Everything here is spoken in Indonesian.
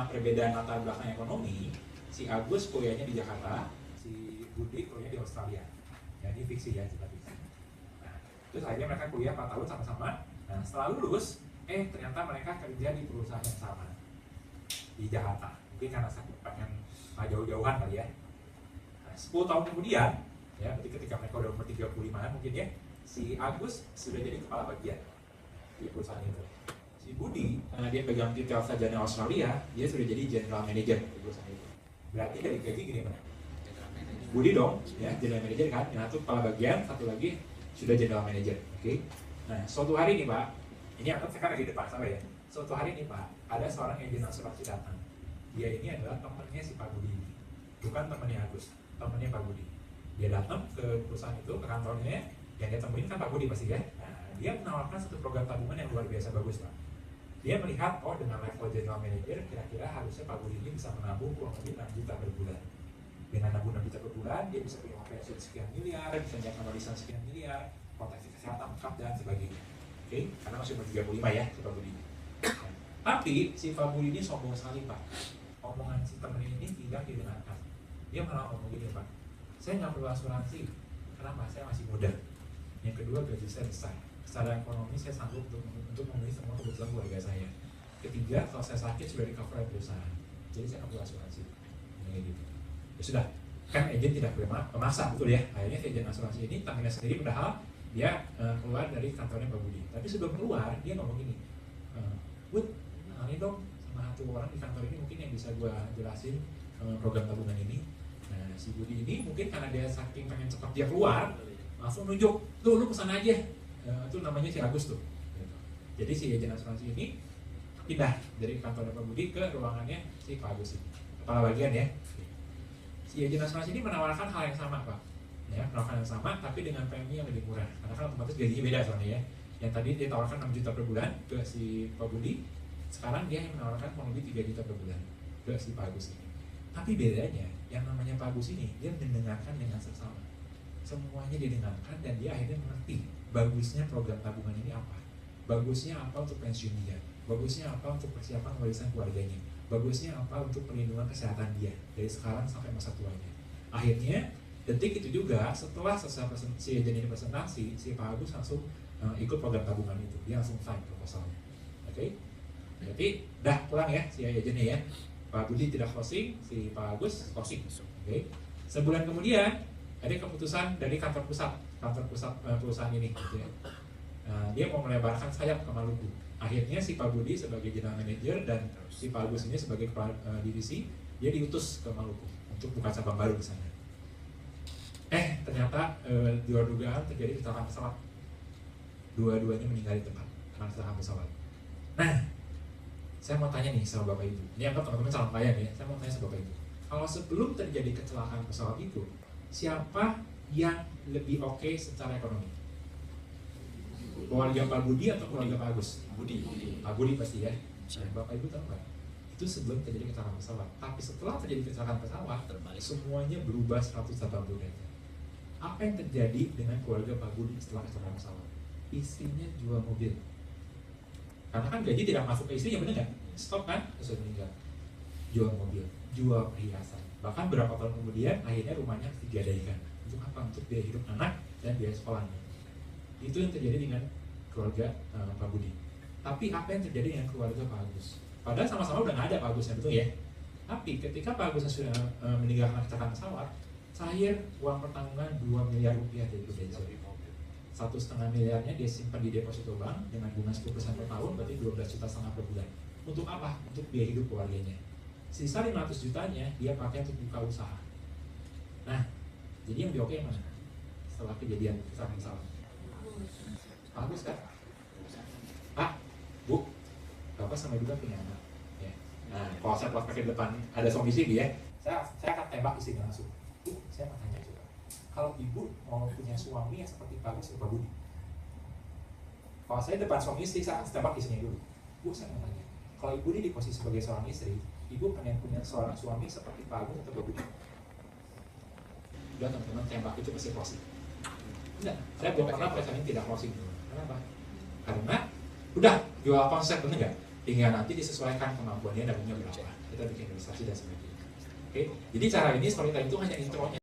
perbedaan latar belakang ekonomi, si Agus kuliahnya di Jakarta, si Budi kuliahnya di Australia. Ya, ini fiksi ya, cerita fiksi. Nah, terus akhirnya mereka kuliah 4 tahun sama-sama. Nah, setelah lulus, ternyata mereka kerja di perusahaan yang sama di Jakarta. Mungkin karena pengen jauh-jauhan kali ya. Nah, 10 tahun kemudian, ya, berarti ketika mereka udah umur 35 mungkin ya, si Agus sudah jadi kepala bagian di perusahaan itu. Si Budi, karena dia pegang titel sarjana Australia, dia sudah jadi general manager di perusahaan itu. Berarti dari gaji gini mana? Budi dong, ya, general manager kan. Nah, itu kepala bagian, satu lagi sudah general manager. Oke. Nah, suatu hari nih Pak, ini akan sekarang di depan sama ya. Suatu hari nih Pak, ada seorang agen asuransi datang. Dia ini adalah temannya si Pak Budi, bukan temannya Agus, temannya Pak Budi. Dia datang ke perusahaan itu, ke kantornya, yang dia temuin kan Pak Budi pasti ya. Nah, dia menawarkan satu program tabungan yang luar biasa bagus Pak. Dia melihat, oh dengan level general manager, kira-kira harusnya Pak Budi ini bisa menabung kurang lebih 6 juta per bulan. Dengan nabung 6 juta per bulan, dia bisa punya pensiun sekian miliar, bisa nyiapkan warisan sekian miliar, proteksi kesehatan lengkap dan sebagainya. Oke, karena masih umur 35 ya si Pak Budi. Nah, tapi si Pak Budi ini sombong sekali Pak. Omongan si temennya ini tidak didengarkan. Dia malah ngomong gini Pak, saya nggak perlu asuransi, kenapa? Saya masih muda. Yang kedua, gaji saya besar. Secara ekonomi saya sanggup untuk memenuhi semua kebutuhan keluarga saya. Ketiga, kalau saya sakit sudah di cover oleh perusahaan, jadi saya nggak perlu asuransi. Kayak gitu. Ya sudah, kan agen tidak boleh memaksa, betul ya. Akhirnya si agen asuransi ini tangannya sendiri, padahal dia keluar dari kantornya Pak Budi. Tapi sebelum keluar, dia ngomong gini, Bud, ini dong sama satu orang di kantor ini mungkin yang bisa gue jelasin program tabungan ini. Nah, si Budi ini mungkin karena dia saking pengen cepat dia keluar, langsung nunjuk, tuh lu kesana aja. Itu namanya si Agus tuh. Jadi si agen asuransi ini pindah dari kantornya Pak Budi ke ruangannya si Pak Agus ini, kepala bagian ya. Si agen asuransi ini menawarkan hal yang sama Pak, ya, menawarkan yang sama tapi dengan premi yang lebih murah, karena kan otomatis gajinya beda soalnya ya. Yang tadi dia tawarkan 6 juta per bulan ke si Pak Budi, sekarang dia yang menawarkan kurang lebih 3 juta per bulan ke si Pak Agus ini. Tapi bedanya, yang namanya Pak Agus ini, dia mendengarkan dengan seksama. Semuanya didengarkan dan dia akhirnya mengerti bagusnya program tabungan ini apa, bagusnya apa untuk pensiun dia, bagusnya apa untuk persiapan warisan keluarganya, bagusnya apa untuk perlindungan kesehatan dia dari sekarang sampai masa tuanya. Akhirnya detik itu juga setelah selesai si agen ini presentasi, si Pak Agus langsung ikut program tabungan itu, dia langsung sign proposalnya. Oke, berarti dah pulang ya si agennya ya. Pak Budi tidak closing, si Pak Agus closing. Oke, sebulan kemudian ada keputusan dari kantor pusat perusahaan ini. Gitu ya. Dia mau melebarkan sayap ke Maluku. Akhirnya si Pak Budi sebagai general manager dan si Pak Agus ini sebagai kepala divisi, dia diutus ke Maluku untuk buka cabang baru di sana. Ternyata di luar dugaan terjadi kecelakaan pesawat. Dua-duanya meninggal di tempat karena kecelakaan pesawat. Nah, saya mau tanya nih sama Bapak Ibu. Ini anggap teman-teman calon klien ya. Saya mau tanya sama Bapak Ibu. Kalau sebelum terjadi kecelakaan pesawat itu, siapa yang lebih oke secara ekonomi? Keluarga Pak Budi atau keluarga Pak Agus? Budi. Pak Budi pasti ya. Bapak Ibu tahu nggak? Itu sebelum terjadi kecelakaan pesawat. Tapi setelah terjadi kecelakaan pesawat, terbalik, semuanya berubah 180 derajat. Apa yang terjadi dengan keluarga Pak Budi setelah kecelakaan pesawat? Istrinya jual mobil. Karena kan gaji tidak masuk ke istrinya, benar nggak? Stop kan? Terus meninggal. Jual mobil, jual perhiasan. Bahkan berapa tahun kemudian akhirnya rumahnya digadaikan. Untuk apa? Untuk biaya hidup anak dan biaya sekolahnya. Itu yang terjadi dengan keluarga Pak Budi. Tapi apa yang terjadi dengan keluarga Pak Agus? Padahal sama-sama udah nggak ada Pak Agusnya, betul ya? Tapi ketika Pak Agusnya sudah meninggalkan kecelakaan pesawat, cair uang pertanggungan 2 miliar rupiah dari Prudential. 1,5 miliarnya dia simpan di deposito bank dengan bunga 10% per tahun, berarti 12,5 juta per bulan. Untuk apa? Untuk biaya hidup keluarganya. Sisa 500 jutanya dia pakai untuk buka usaha. Nah, jadi yang lebih oke yang mana? Setelah kejadian kecelakaan pesawat. Bagus kan? Pak, Bu, Bapak sama juga punya anak. Ya. Nah, kalau saya pakai di depan ada suami istri ya, saya akan tembak istrinya langsung. Bu, saya mau tanya coba. Kalau ibu mau punya suami yang seperti Pak Agus atau Pak Budi? Kalau saya depan suami istri, saya akan tembak istrinya dulu. Bu, saya mau tanya. Kalau ibu ini di posisi sebagai seorang istri, ibu pengen punya seorang suami seperti Pak Agus atau Pak Budi? Udah teman-teman, tembak itu pasti closing. Enggak, saya belum pernah presentasi tidak closing. Kenapa? Karena udah jual konsep, bener nggak? Tinggal nanti disesuaikan kemampuannya dapatnya berapa. Kita bikin ilustrasi dan sebagainya. Oke, jadi cara ini storytelling itu hanya intronya.